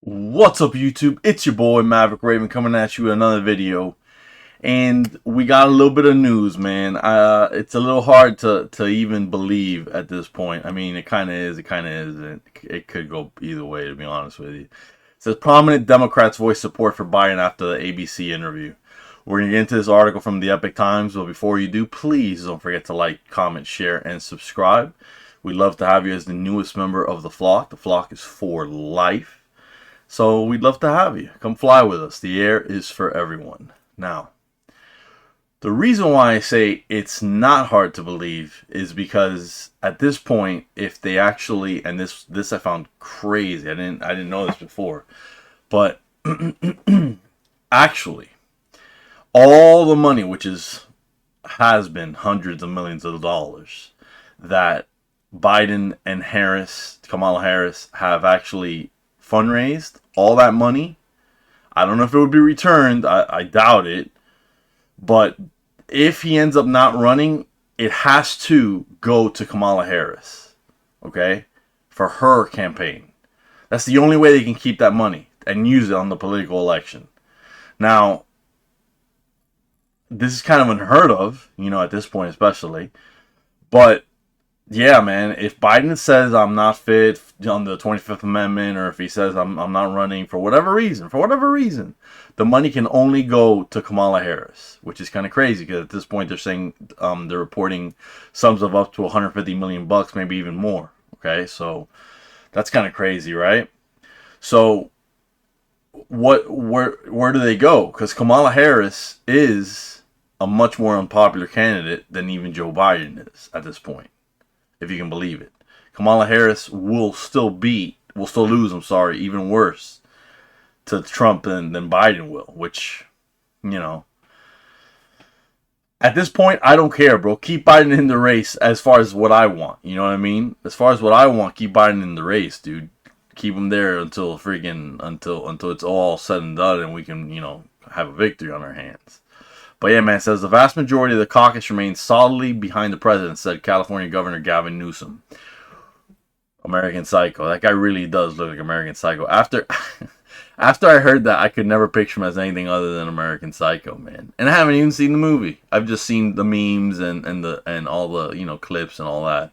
What's up, YouTube? It's your boy Maverick Raven coming at you with another video, and we got a little bit of news, man. It's a little hard to even believe at this point. I mean, it kind of is, it kind of isn't. It could go either way, to be honest with you. It says prominent Democrats voice support for Biden after the ABC interview. We're gonna get into this article from the Epic Times, but before you do, please don't forget to like, comment, share, and subscribe. We'd love to have you as the newest member of the flock. The flock is for life. So we'd love to have you. Come fly with us. The air is for everyone. Now, the reason why I say it's not hard to believe is because at this point, if they actually, and this I found crazy. I didn't know this before, but actually, all the money, which has been hundreds of millions of dollars, that Biden and Kamala Harris, have actually fundraised, all that money, I don't know if it would be returned. I doubt it. But if he ends up not running, it has to go to Kamala Harris. Okay? For her campaign. That's the only way they can keep that money and use it on the political election. Now, this is kind of unheard of, at this point especially. But yeah, man, if Biden says I'm not fit on the 25th Amendment, or if he says I'm not running for whatever reason, the money can only go to Kamala Harris, which is kind of crazy because at this point they're saying they're reporting sums of up to 150 million bucks, maybe even more. Okay, so that's kind of crazy, right? So where do they go? Because Kamala Harris is a much more unpopular candidate than even Joe Biden is at this point, if you can believe it. Kamala Harris will still lose, even worse to Trump than Biden will, which, at this point, I don't care, bro. Keep Biden in the race as far as what I want. You know what I mean? As far as what I want, keep Biden in the race, dude. Keep him there until it's all said and done and we can, have a victory on our hands. But yeah, man, it says the vast majority of the caucus remains solidly behind the president, said California Governor Gavin Newsom. American Psycho. That guy really does look like American Psycho. After I heard that, I could never picture him as anything other than American Psycho, man. And I haven't even seen the movie. I've just seen the memes and all the clips and all that.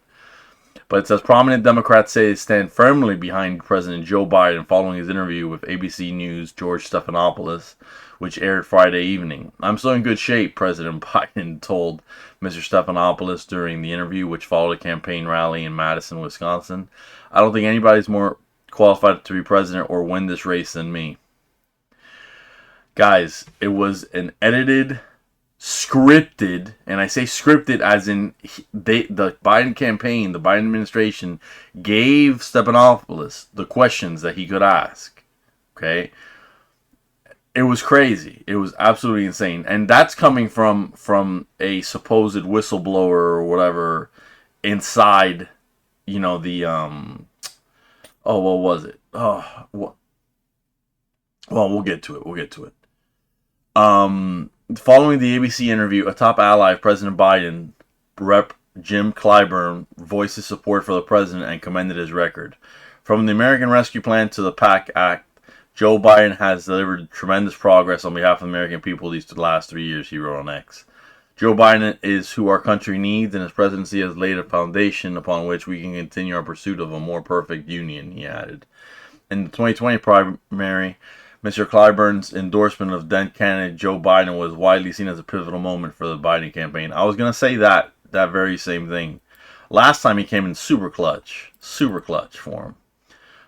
But it says prominent Democrats say they stand firmly behind President Joe Biden following his interview with ABC News' George Stephanopoulos, which aired Friday evening. I'm still in good shape, President Biden told Mr. Stephanopoulos during the interview, which followed a campaign rally in Madison, Wisconsin. I don't think anybody's more qualified to be president or win this race than me. Guys, it was an edited, scripted, and I say scripted as in the Biden campaign, the Biden administration gave Stephanopoulos the questions that he could ask. Okay? It was crazy. It was absolutely insane. And that's coming from a supposed whistleblower or whatever inside, the what was it? Oh, what? Well, we'll get to it. Following the ABC interview, a top ally of President Biden, Rep. Jim Clyburn, voiced his support for the president and commended his record. From the American Rescue Plan to the PAC Act, Joe Biden has delivered tremendous progress on behalf of the American people these last 3 years, he wrote on X. Joe Biden is who our country needs, and his presidency has laid a foundation upon which we can continue our pursuit of a more perfect union, he added. In the 2020 primary, Mr. Clyburn's endorsement of then candidate Joe Biden was widely seen as a pivotal moment for the Biden campaign. I was going to say that very same thing. Last time he came in super clutch for him.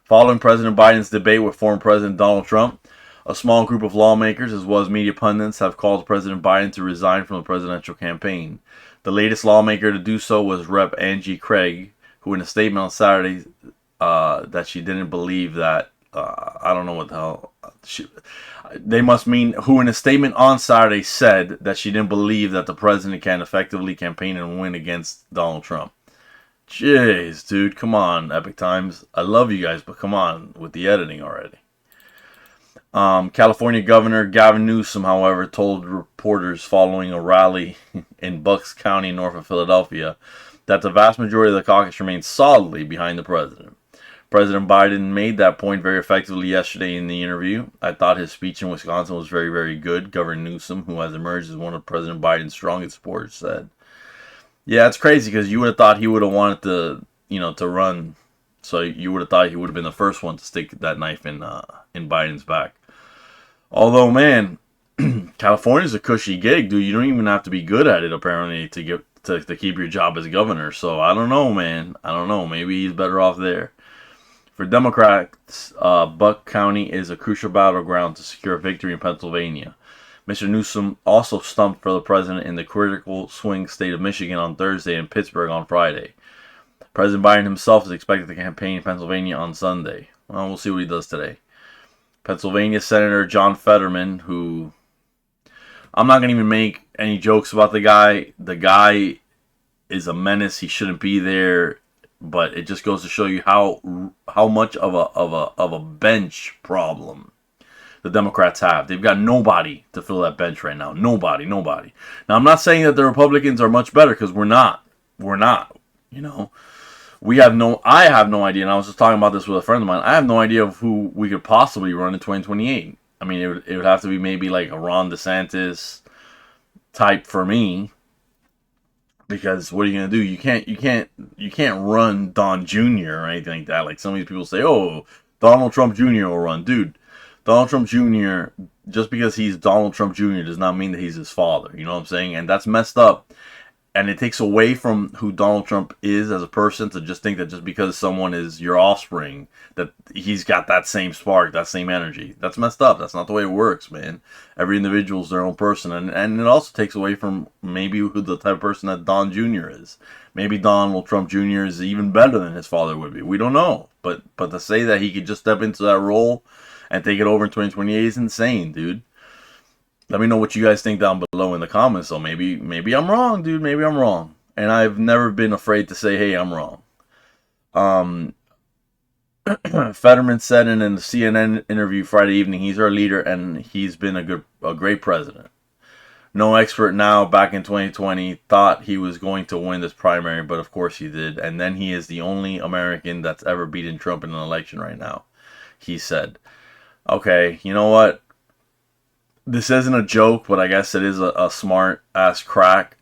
Following President Biden's debate with former President Donald Trump, a small group of lawmakers as well as media pundits have called President Biden to resign from the presidential campaign. The latest lawmaker to do so was Rep. Angie Craig, who in a statement on Saturday that she didn't believe that, I don't know what the hell, they must mean who in a statement on Saturday said that she didn't believe that the president can effectively campaign and win against Donald Trump. Jeez, dude, come on, Epic Times. I love you guys, but come on with the editing already. California Governor Gavin Newsom, however, told reporters following a rally in Bucks County, north of Philadelphia, that the vast majority of the caucus remains solidly behind the president. President Biden made that point very effectively yesterday in the interview. I thought his speech in Wisconsin was very, very good. Governor Newsom, who has emerged as one of President Biden's strongest supporters, said, "Yeah, it's crazy because you would have thought he would have wanted to run. So you would have thought he would have been the first one to stick that knife in Biden's back. Although, man, California's a cushy gig, dude. You don't even have to be good at it apparently to keep your job as governor. So I don't know, man. I don't know. Maybe he's better off there." For Democrats, Buck County is a crucial battleground to secure victory in Pennsylvania. Mr. Newsom also stumped for the president in the critical swing state of Michigan on Thursday and Pittsburgh on Friday. President Biden himself is expected to campaign in Pennsylvania on Sunday. Well, we'll see what he does today. Pennsylvania Senator John Fetterman, who I'm not going to even make any jokes about the guy. The guy is a menace. He shouldn't be there. But it just goes to show you how much of a bench problem the Democrats have. They've got nobody to fill that bench right now. Nobody. Now, I'm not saying that the Republicans are much better because we're not. You know, I have no idea. And I was just talking about this with a friend of mine. I have no idea of who we could possibly run in 2028. I mean, it would have to be maybe like a Ron DeSantis type for me. Because what are you gonna do? You can't run Don Jr. or anything like that. Like some of these people say, "Oh, Donald Trump Jr. will run." Dude, Donald Trump Jr. just because he's Donald Trump Jr. does not mean that he's his father. You know what I'm saying? And that's messed up. And it takes away from who Donald Trump is as a person to just think that just because someone is your offspring, that he's got that same spark, that same energy. That's messed up. That's not the way it works, man. Every individual's their own person. And it also takes away from maybe who the type of person that Don Jr. is. Maybe Donald Trump Jr. is even better than his father would be. We don't know. But to say that he could just step into that role and take it over in 2028 is insane, dude. Let me know what you guys think down below in the comments. So maybe I'm wrong, dude. Maybe I'm wrong. And I've never been afraid to say, hey, I'm wrong. Fetterman said in a CNN interview Friday evening, he's our leader and he's been a great president. No expert now, back in 2020, thought he was going to win this primary, but of course he did. And then he is the only American that's ever beaten Trump in an election right now, he said. Okay, you know what? This isn't a joke, but I guess it is a smart-ass crack.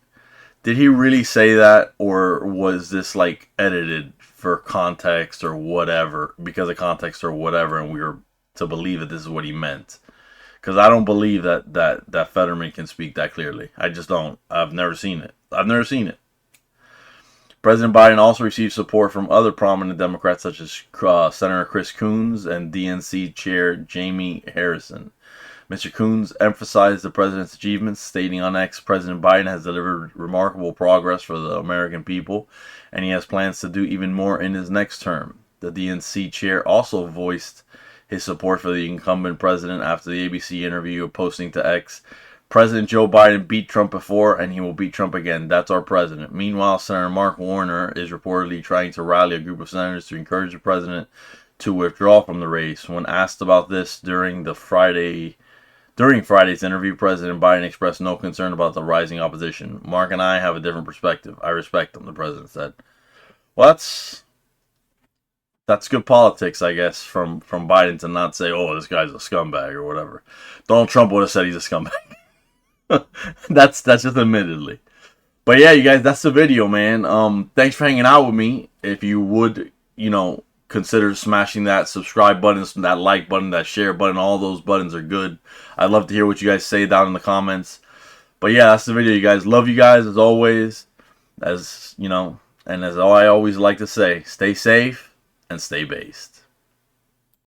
Did he really say that, or was this, like, edited for context or whatever, because of context or whatever, and we were to believe that this is what he meant? Because I don't believe that Fetterman can speak that clearly. I just don't. I've never seen it. President Biden also received support from other prominent Democrats, such as Senator Chris Coons and DNC Chair Jamie Harrison. Mr. Coons emphasized the president's achievements, stating on X, President Biden has delivered remarkable progress for the American people, and he has plans to do even more in his next term. The DNC chair also voiced his support for the incumbent president after the ABC interview, posting to X, President Joe Biden beat Trump before, and he will beat Trump again. That's our president. Meanwhile, Senator Mark Warner is reportedly trying to rally a group of senators to encourage the president to withdraw from the race. When asked about this during Friday's interview, President Biden expressed no concern about the rising opposition. Mark and I have a different perspective. I respect them, the president said. Well, that's good politics, I guess, from Biden to not say, oh, this guy's a scumbag or whatever. Donald Trump would have said he's a scumbag. That's just admittedly. But yeah, you guys, that's the video, man. Thanks for hanging out with me. If you would, consider smashing that subscribe button, that like button, that share button. All those buttons are good. I'd love to hear what you guys say down in the comments. But yeah, that's the video, you guys. Love you guys as always. And as I always like to say, stay safe and stay based.